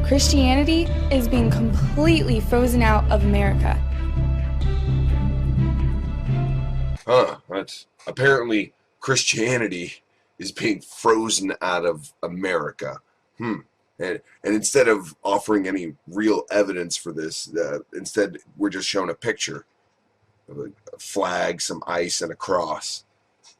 Christianity is being completely frozen out of America. That's apparently Christianity is being frozen out of America. And instead of offering any real evidence for this, instead we're just shown a picture of a flag, some ice, and a cross.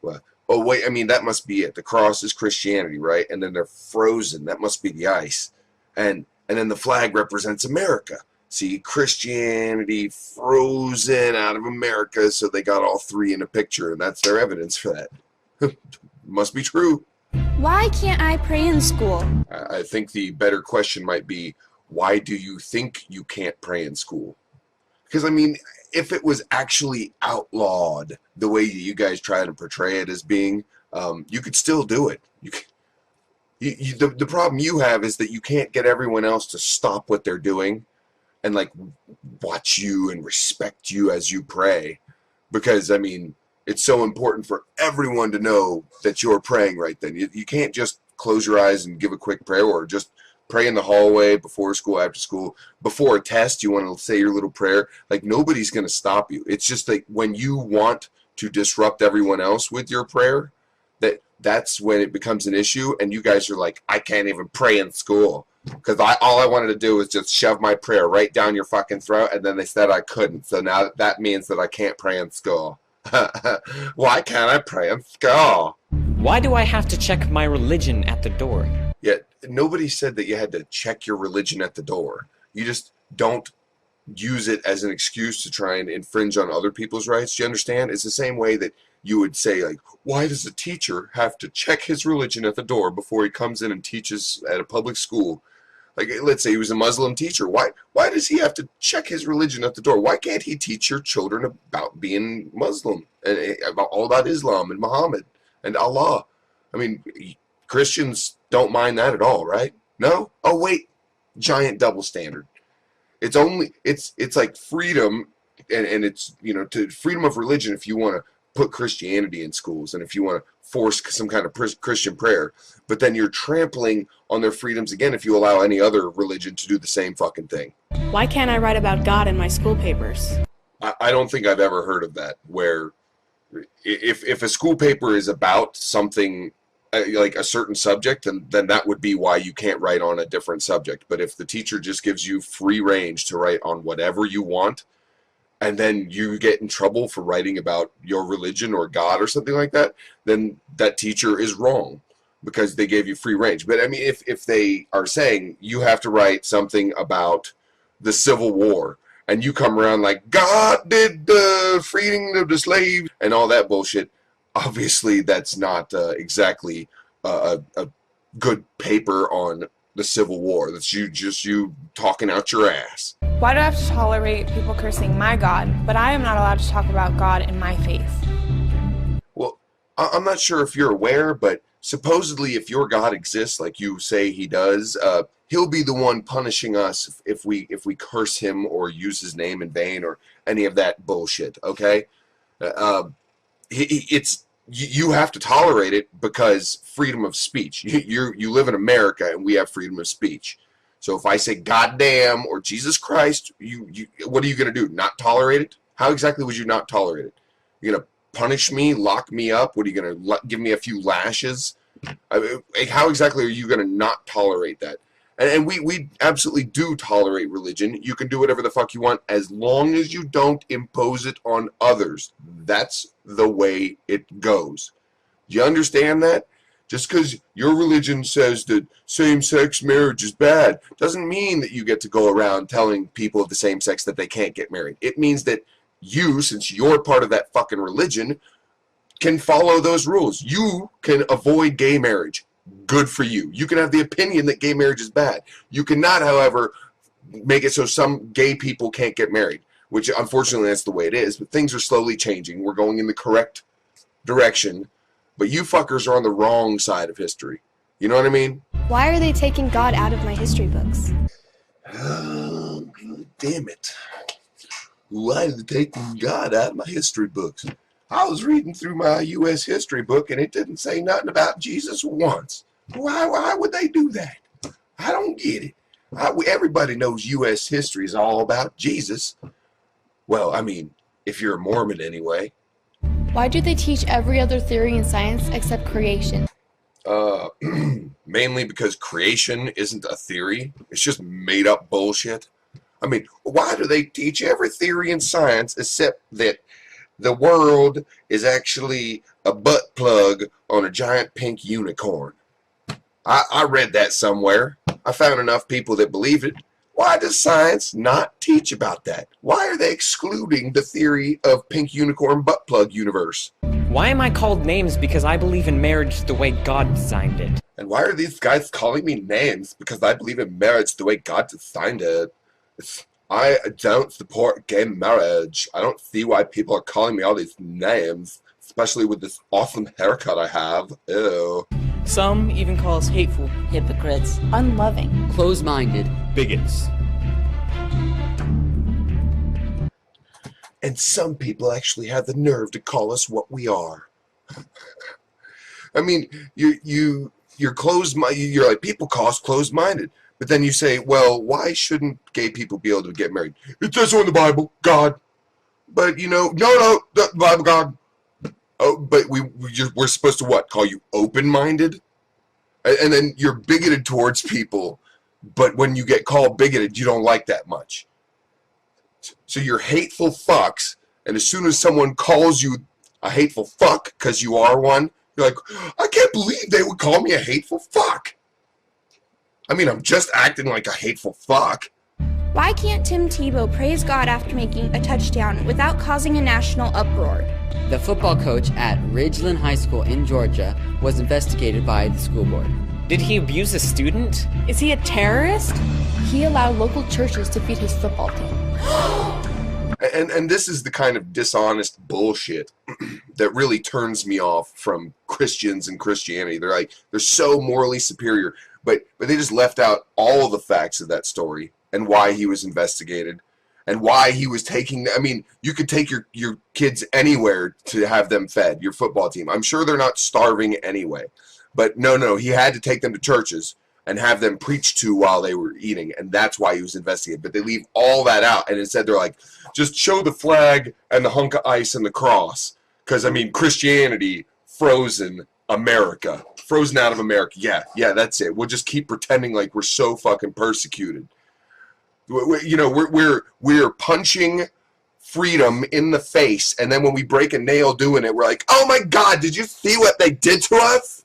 Well, oh wait, I mean that must be it. The cross is Christianity, right? And then they're frozen. That must be the ice, and then the flag represents America. See, Christianity frozen out of America, so they got all three in a picture, and that's their evidence for that. Must be true. Why can't I pray in school? I think the better question might be, why do you think you can't pray in school? Because, I mean, if it was actually outlawed the way you guys try to portray it as being, you could still do it. The problem you have is that you can't get everyone else to stop what they're doing and like watch you and respect you as you pray, because I mean it's so important for everyone to know that you're praying right then. You can't just close your eyes and give a quick prayer, or just pray in the hallway before school, after school, before a test. You want to say your little prayer. Like, nobody's going to stop you. It's just like when you want to disrupt everyone else with your prayer, that's when it becomes an issue, and you guys are like, I can't even pray in school because all I wanted to do was just shove my prayer right down your fucking throat, and then they said I couldn't, so now that means that I can't pray in school. Why can't I pray in school? Why do I have to check my religion at the door? Yeah, nobody said that you had to check your religion at the door. You just don't use it as an excuse to try and infringe on other people's rights. Do you understand? It's the same way that you would say, like, why does a teacher have to check his religion at the door before he comes in and teaches at a public school? Like, let's say he was a Muslim teacher. Why does he have to check his religion at the door? Why can't he teach your children about being Muslim and all about Islam and Muhammad and Allah? I mean, Christians don't mind that at all, right? No? Oh, wait. Giant double standard. It's like freedom, and it's, you know, to freedom of religion if you want to put Christianity in schools and if you want to force some kind of Christian prayer, but then you're trampling on their freedoms again if you allow any other religion to do the same fucking thing. Why can't I write about God in my school papers? I don't think I've ever heard of that, where if a school paper is about something like a certain subject, then that would be why you can't write on a different subject. But if the teacher just gives you free range to write on whatever you want, and then you get in trouble for writing about your religion or God or something like that, then that teacher is wrong because they gave you free range. But I mean, if they are saying you have to write something about the Civil War, and you come around like, God did the freeing of the slaves and all that bullshit, obviously that's not exactly a good paper on the Civil War. That's you talking out your ass. Why do I have to tolerate people cursing my God, but I am not allowed to talk about God in my faith? Well, I'm not sure if you're aware, but supposedly if your God exists, like you say he does, he'll be the one punishing us if we curse him or use his name in vain or any of that bullshit, okay? You have to tolerate it because freedom of speech. You live in America and we have freedom of speech. So if I say goddamn or Jesus Christ, what are you going to do? Not tolerate it? How exactly would you not tolerate it? You're going to punish me, lock me up? What are you going to give me a few lashes? How exactly are you going to not tolerate that? And we absolutely do tolerate religion. You can do whatever the fuck you want as long as you don't impose it on others. That's the way it goes. Do you understand that? Just because your religion says that same-sex marriage is bad doesn't mean that you get to go around telling people of the same sex that they can't get married. It means that you, since you're part of that fucking religion, can follow those rules. You can avoid gay marriage. Good for you. You can have the opinion that gay marriage is bad. You cannot, however, make it so some gay people can't get married, which unfortunately that's the way it is. But things are slowly changing. We're going in the correct direction. But you fuckers are on the wrong side of history. You know what I mean? Why are they taking God out of my history books? Oh, damn it. Why are they taking God out of my history books? I was reading through my U.S. history book and it didn't say nothing about Jesus once. Why would they do that? I don't get it. Everybody knows U.S. history is all about Jesus. Well, I mean, if you're a Mormon anyway. Why do they teach every other theory in science except creation? Mainly because creation isn't a theory. It's just made up bullshit. I mean, why do they teach every theory in science except that the world is actually a butt plug on a giant pink unicorn? I read that somewhere. I found enough people that believe it. Why does science not teach about that? Why are they excluding the theory of pink unicorn butt plug universe? Why am I called names because I believe in marriage the way God designed it? And why are these guys calling me names? Because I believe in marriage the way God designed it. I don't support gay marriage. I don't see why people are calling me all these names, especially with this awesome haircut I have. Ew. Some even call us hateful, hypocrites, Unloving. close-minded, bigots. And some people actually have the nerve to call us what we are. I mean, you're closed-minded. You're like, people call us closed-minded. But then you say, well, why shouldn't gay people be able to get married? It says so in the Bible, God. But, you know, no, the Bible, God. Oh, but we're supposed to what? Call you open-minded? And then you're bigoted towards people, but when you get called bigoted, you don't like that much. So you're hateful fucks, and as soon as someone calls you a hateful fuck, because you are one, you're like, I can't believe they would call me a hateful fuck. I mean, I'm just acting like a hateful fuck. Why can't Tim Tebow praise God after making a touchdown without causing a national uproar? The football coach at Ridgeland High School in Georgia was investigated by the school board. Did he abuse a student? Is he a terrorist? He allowed local churches to feed his football team. And this is the kind of dishonest bullshit that really turns me off from Christians and Christianity. They're so morally superior, but they just left out all the facts of that story and why he was investigated and why he was taking. I mean, you could take your kids anywhere to have them fed, your football team. I'm sure they're not starving anyway. But no, he had to take them to churches and have them preached to while they were eating, and that's why he was investigated. But they leave all that out, and instead they're like, just show the flag and the hunk of ice and the cross. Because, I mean, Christianity, frozen America. Frozen out of America. Yeah, that's it. We'll just keep pretending like we're so fucking persecuted. We're punching freedom in the face, and then when we break a nail doing it, we're like, oh my God, did you see what they did to us?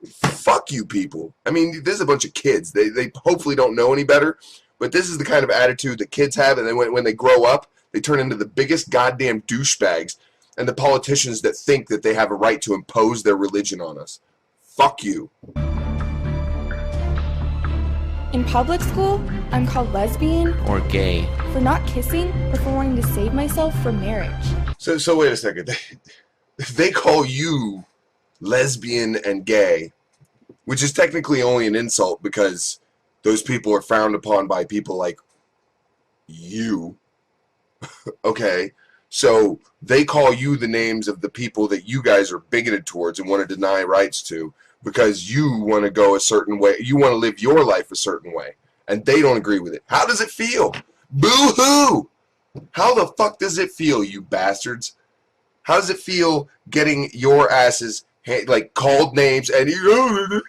Fuck you people. I mean, this is a bunch of kids. They hopefully don't know any better, but this is the kind of attitude that kids have, and then when they grow up, they turn into the biggest goddamn douchebags and the politicians that think that they have a right to impose their religion on us. Fuck you. In public school, I'm called lesbian Or gay? for not kissing or for wanting to save myself from marriage. So wait a second. They call you lesbian and gay, which is technically only an insult because those people are frowned upon by people like you. Okay, so they call you the names of the people that you guys are bigoted towards and want to deny rights to because you want to go a certain way, you want to live your life a certain way, and they don't agree with it. How does it feel? Boo-hoo! How the fuck does it feel, you bastards? How does it feel getting your asses like called names, and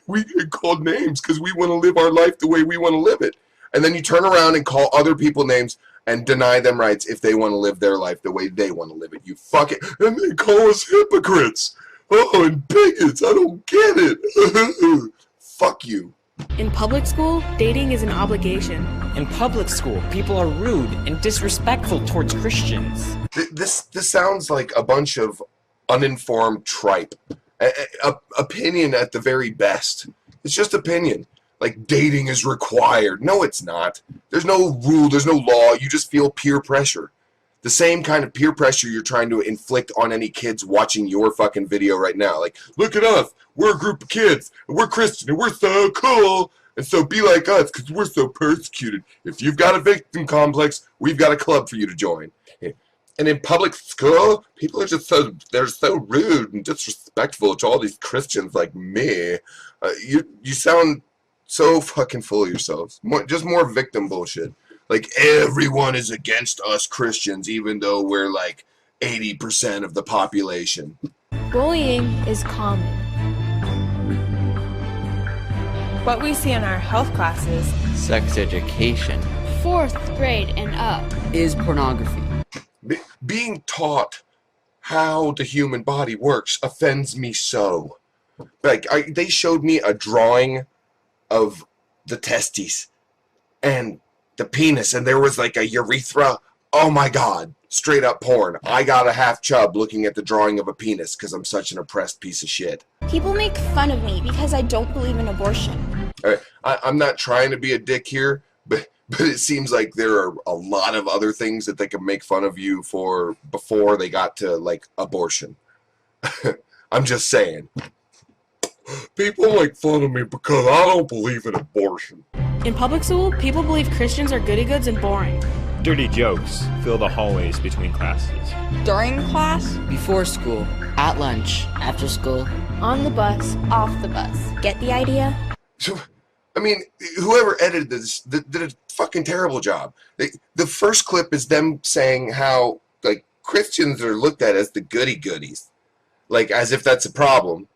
we get called names because we want to live our life the way we want to live it, and then you turn around and call other people names and deny them rights if they want to live their life the way they want to live it. You fuck it, and they call us hypocrites. Oh, and bigots. I don't get it. Fuck you. In public school, dating is an obligation. In public school, people are rude and disrespectful towards Christians. This sounds like a bunch of uninformed tripe. Opinion at the very best. It's just opinion. Like dating is required. No, it's not. There's no rule. There's no law. You just feel peer pressure. The same kind of peer pressure you're trying to inflict on any kids watching your fucking video right now. Like, look at us. We're a group of kids. And we're Christian. And we're so cool. And so be like us because we're so persecuted. If you've got a victim complex, we've got a club for you to join. And in public school, people are just they're so rude and disrespectful to all these Christians like me. You sound so fucking full of yourselves. Just more victim bullshit. Like, everyone is against us Christians, even though we're like 80% of the population. Bullying is common. What we see in our health classes, Sex education. 4th grade and up. Is pornography. Being taught how the human body works offends me so. Like, they showed me a drawing of the testes and the penis, and there was like a urethra. Oh my god, straight up porn. I got a half chub looking at the drawing of a penis because I'm such an oppressed piece of shit. People make fun of me because I don't believe in abortion. All right, I'm not trying to be a dick here, but it seems like there are a lot of other things that they can make fun of you for before they got to, like, abortion. I'm just saying. People make fun of me because I don't believe in abortion. In public school, people believe Christians are goody-goods and boring. Dirty jokes fill the hallways between classes. During class, Before school. At lunch. After school. On the bus. Off the bus. Get the idea? So, I mean, whoever edited this did a fucking terrible job. The first clip is them saying how, like, Christians are looked at as the goody-goodies. Like, as if that's a problem.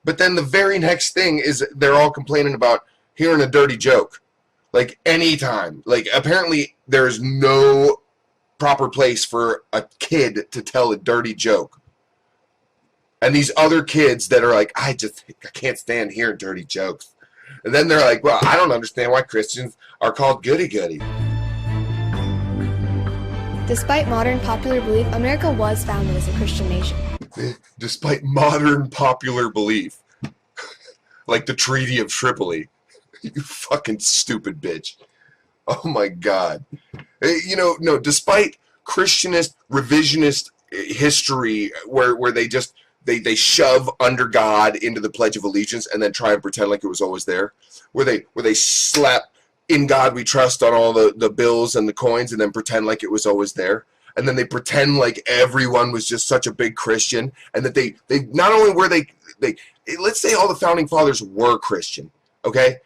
But then the very next thing is they're all complaining about hearing a dirty joke. Like, anytime. Like, apparently there's no proper place for a kid to tell a dirty joke. And these other kids that are like, I can't stand hearing dirty jokes. And then they're like, well, I don't understand why Christians are called goody-goody. Despite modern popular belief, America was founded as a Christian nation. Despite modern popular belief. Like the Treaty of Tripoli. You fucking stupid bitch. Oh my god. You know, no, despite Christianist, revisionist history where they just they shove under God into the Pledge of Allegiance and then try and pretend like it was always there. Where they slap "In God We Trust" on all the bills and the coins and then pretend like it was always there. And then they pretend like everyone was just such a big Christian, and that they not only were they let's say all the founding fathers were Christian, okay?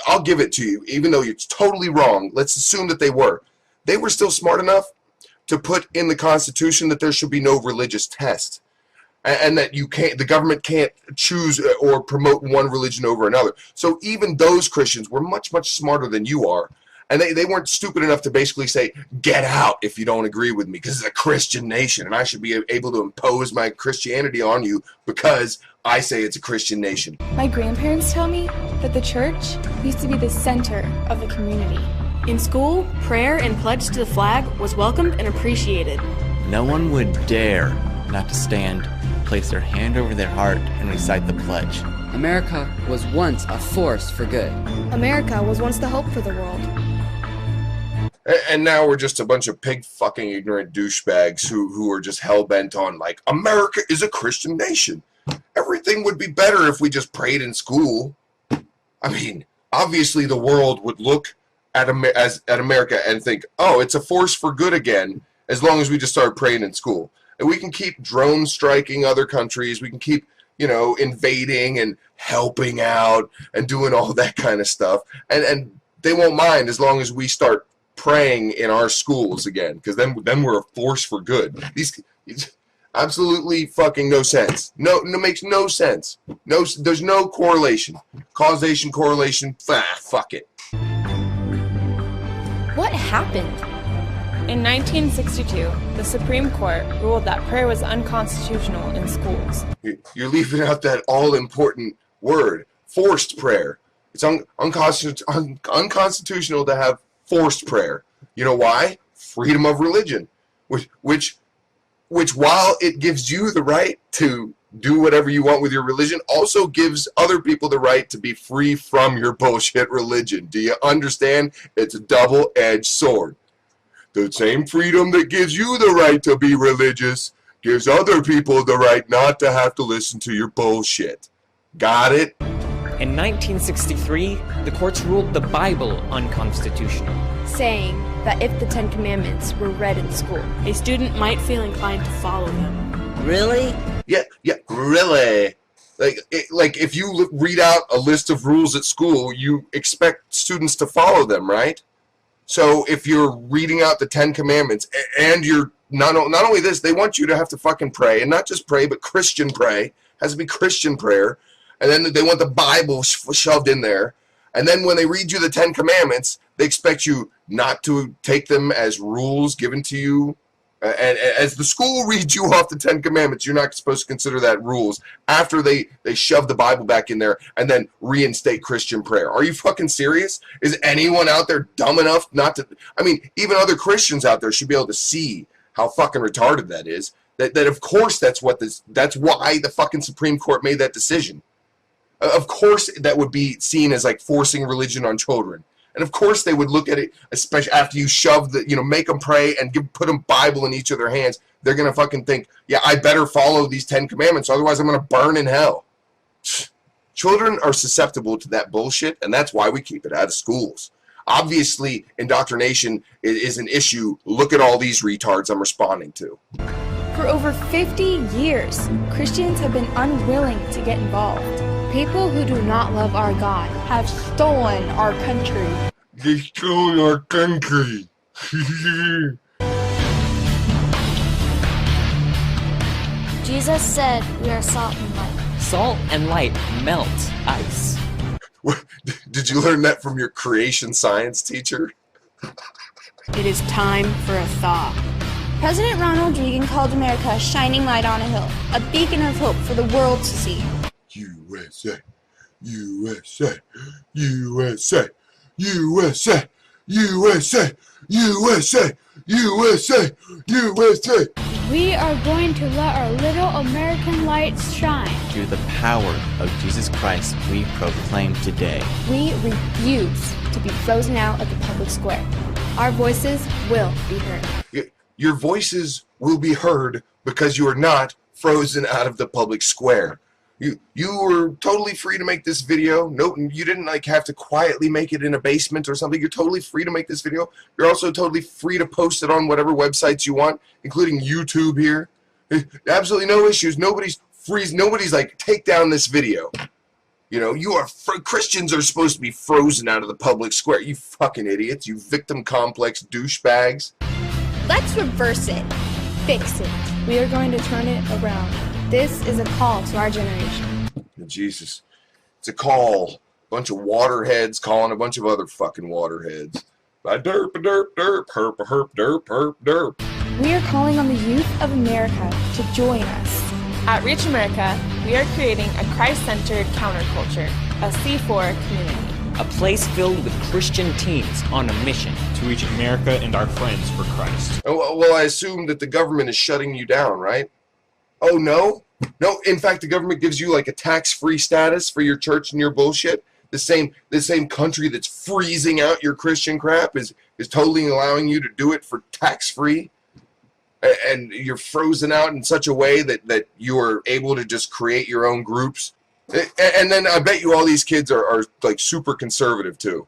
I'll give it to you, even though it's totally wrong. Let's assume that they were. They were still smart enough to put in the Constitution that there should be no religious test, and that the government can't choose or promote one religion over another. So even those Christians were much, much smarter than you are. And they weren't stupid enough to basically say, get out if you don't agree with me, because it's a Christian nation, and I should be able to impose my Christianity on you because I say it's a Christian nation. My grandparents tell me that the church used to be the center of the community. In school, prayer and pledge to the flag was welcomed and appreciated. No one would dare not to stand, place their hand over their heart, and recite the pledge. America was once a force for good. America was once the hope for the world. And now we're just a bunch of pig fucking ignorant douchebags who are just hell-bent on, like, America is a Christian nation. Everything would be better if we just prayed in school. I mean, obviously the world would look at America and think, oh, it's a force for good again, as long as we just start praying in school. And we can keep drone striking other countries. We can keep, you know, invading and helping out and doing all that kind of stuff. And they won't mind as long as we start praying in our schools again, because then we're a force for good. These absolutely fucking no sense. No, makes no sense. No, there's no correlation. Causation, correlation. Fuck it. What happened? In 1962, the Supreme Court ruled that prayer was unconstitutional in schools. You're leaving out that all-important word, forced prayer. It's unconstitutional to have forced prayer. You know why? Freedom of religion, which while it gives you the right to do whatever you want with your religion, also gives other people the right to be free from your bullshit religion. Do you understand? It's a double-edged sword. The same freedom that gives you the right to be religious gives other people the right not to have to listen to your bullshit. Got it? In 1963, the courts ruled the Bible unconstitutional, Saying that if the 10 Commandments were read in school, A student might feel inclined to follow them. Really? Yeah, really. Like if you read out a list of rules at school, you expect students to follow them, right? So if you're reading out the 10 Commandments, and you're not only this, they want you to have to fucking pray, and not just pray, but Christian pray. It has to be Christian prayer. And then they want the Bible shoved in there. And then when they read you the 10 Commandments, they expect you not to take them as rules given to you. And as the school reads you off the 10 Commandments, you're not supposed to consider that rules after they shove the Bible back in there and then reinstate Christian prayer. Are you fucking serious? Is anyone out there dumb enough not to? I mean, even other Christians out there should be able to see how fucking retarded that is. That of course that's why the fucking Supreme Court made that decision. Of course that would be seen as like forcing religion on children. And of course they would look at it, especially after you shove make them pray and put them Bible in each of their hands. They're going to fucking think, yeah, I better follow these 10 Commandments, otherwise I'm going to burn in hell. Children are susceptible to that bullshit, and that's why we keep it out of schools. Obviously, indoctrination is an issue. Look at all these retards I'm responding to. For over 50 years, Christians have been unwilling to get involved. People who do not love our God have stolen our country. They stole our country. Jesus said we are salt and light. Salt and light melt ice. Did you learn that from your creation science teacher? It is time for a thaw. President Ronald Reagan called America a shining light on a hill, a beacon of hope for the world to see. USA, USA, USA, USA, USA, USA, USA, USA. We are going to let our little American lights shine. Through the power of Jesus Christ, we proclaim today. We refuse to be frozen out of the public square. Our voices will be heard. Your voices will be heard because you are not frozen out of the public square. You were totally free to make this video. No, you didn't have to quietly make it in a basement or something. You're totally free to make this video. You're also totally free to post it on whatever websites you want, including YouTube here. Absolutely no issues. Nobody's like, take down this video. Christians are supposed to be frozen out of the public square. You fucking idiots. You victim complex douchebags. Let's reverse it. Fix it. We are going to turn it around. This is a call to our generation. Jesus. It's a call. Bunch of waterheads calling a bunch of other fucking waterheads. Derp, derp, derp, herp, herp, derp, herp, derp. We are calling on the youth of America to join us. At Reach America, we are creating a Christ-centered counterculture, a C4 community. A place filled with Christian teens on a mission to reach America and our friends for Christ. Well, I assume that the government is shutting you down, right? Oh, no? No, in fact, the government gives you like a tax-free status for your church and your bullshit. The same country that's freezing out your Christian crap is totally allowing you to do it for tax-free. And you're frozen out in such a way that you are able to just create your own groups. And then I bet you all these kids are like super conservative too.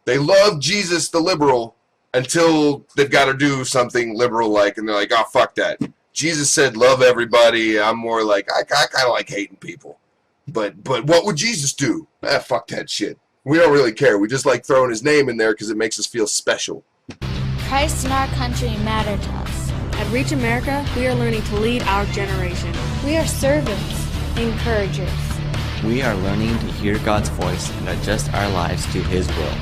They love Jesus the liberal until they've got to do something liberal like, and they're like, oh, fuck that. Jesus said love everybody. I'm more like, I kind of like hating people. But what would Jesus do? Fuck that shit. We don't really care. We just like throwing his name in there because it makes us feel special. Christ and our country matter to us. At Reach America, we are learning to lead our generation. We are servants, encouragers. We are learning to hear God's voice and adjust our lives to His will.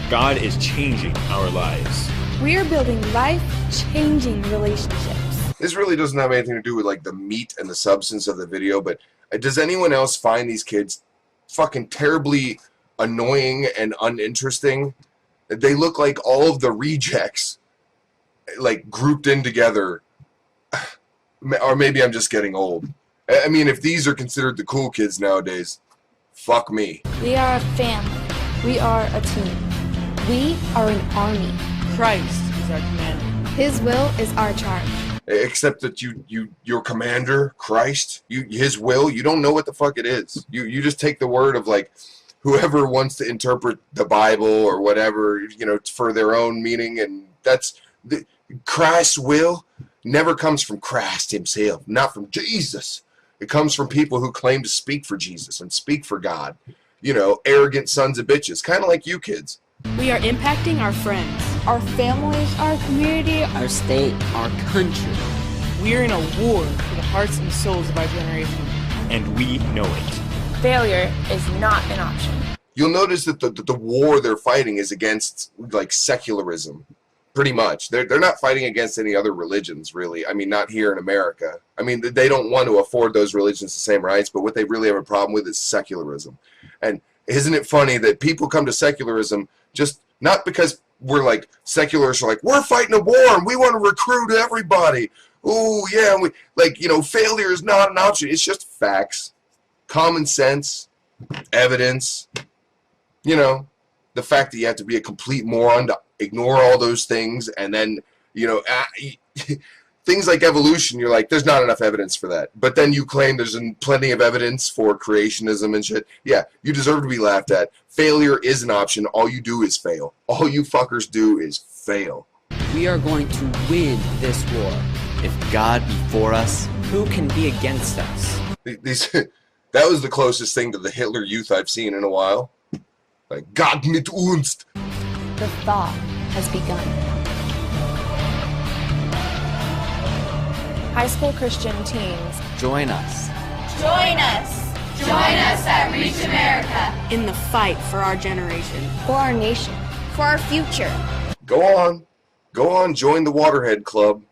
God is changing our lives. We are building life-changing relationships. This really doesn't have anything to do with like the meat and the substance of the video, but does anyone else find these kids fucking terribly annoying and uninteresting? They look like all of the rejects, like grouped in together. Or maybe I'm just getting old. I mean, if these are considered the cool kids nowadays, fuck me. We are a family. We are a team. We are an army. Christ is our commander. His will is our charge. Except that your commander, Christ, his will, you don't know what the fuck it is. You just take the word of like whoever wants to interpret the Bible or whatever, for their own meaning, and that's Christ's will never comes from Christ himself, not from Jesus. It comes from people who claim to speak for Jesus and speak for God. You know, arrogant sons of bitches, kind of like you kids. We are impacting our friends, our families, our community, our state, our country. We are in a war for the hearts and souls of our generation. And we know it. Failure is not an option. You'll notice that the war they're fighting is against, like, secularism. Pretty much. They're not fighting against any other religions, really. I mean, not here in America. I mean, they don't want to afford those religions the same rights, but what they really have a problem with is secularism. And isn't it funny that people come to secularism just not because we're like, secularists are like, we're fighting a war and we want to recruit everybody. Oh, yeah, we, like, you know, failure is not an option. It's just facts, common sense, evidence. You know, the fact that you have to be a complete moron to ignore all those things, and then, you know, things like evolution, you're like, there's not enough evidence for that. But then you claim there's plenty of evidence for creationism and shit. Yeah, you deserve to be laughed at. Failure is an option. All you do is fail. All you fuckers do is fail. We are going to win this war. If God be for us, who can be against us? That was the closest thing to the Hitler Youth I've seen in a while. Like, Gott mit uns. The thaw has begun. High school Christian teens, join us. Join us. Join us at Reach America. In the fight for our generation. For our nation. For our future. Go on, join the Waterhead Club.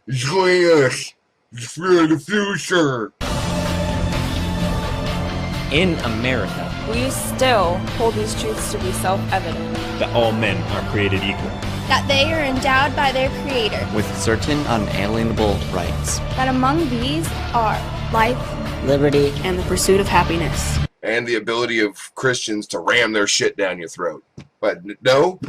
Join us for the future. In America, we still hold these truths to be self-evident. That all men are created equal. That they are endowed by their Creator with certain unalienable rights. That among these are life, liberty, and the pursuit of happiness. And the ability of Christians to ram their shit down your throat. But no?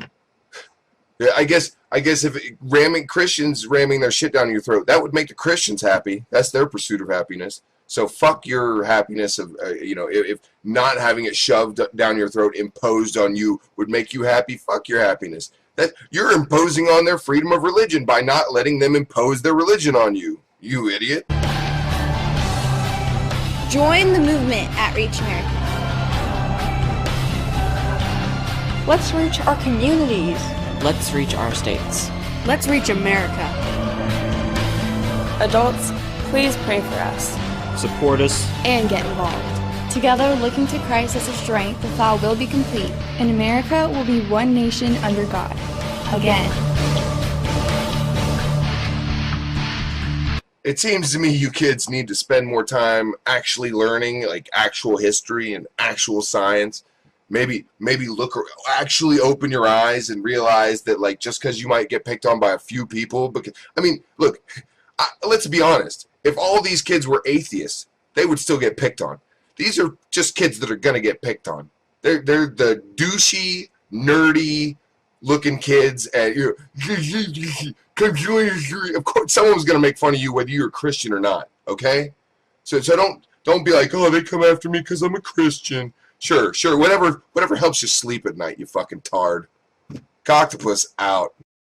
I guess if Christians ramming their shit down your throat, that would make the Christians happy. That's their pursuit of happiness. So fuck your happiness of, you know, if not having it shoved down your throat, imposed on you, would make you happy, fuck your happiness. That you're imposing on their freedom of religion by not letting them impose their religion on you, you idiot. Join the movement at Reach America. Let's reach our communities. Let's reach our states. Let's reach America. Adults, please pray for us. Support us. And get involved. Together, looking to Christ as a strength, the thaw will be complete, and America will be one nation under God. Again. It seems to me you kids need to spend more time actually learning, like, actual history and actual science. Maybe actually open your eyes and realize that, like, just because you might get picked on by a few people, because, I mean, look, let's be honest. If all these kids were atheists, they would still get picked on. These are just kids that are gonna get picked on. They're the douchey, nerdy looking kids, and you come join us. Of course, someone's gonna make fun of you whether you're a Christian or not. Okay, so don't be like, oh, they come after me because I'm a Christian. Sure, whatever helps you sleep at night, you fucking tard. C0ct0pus out.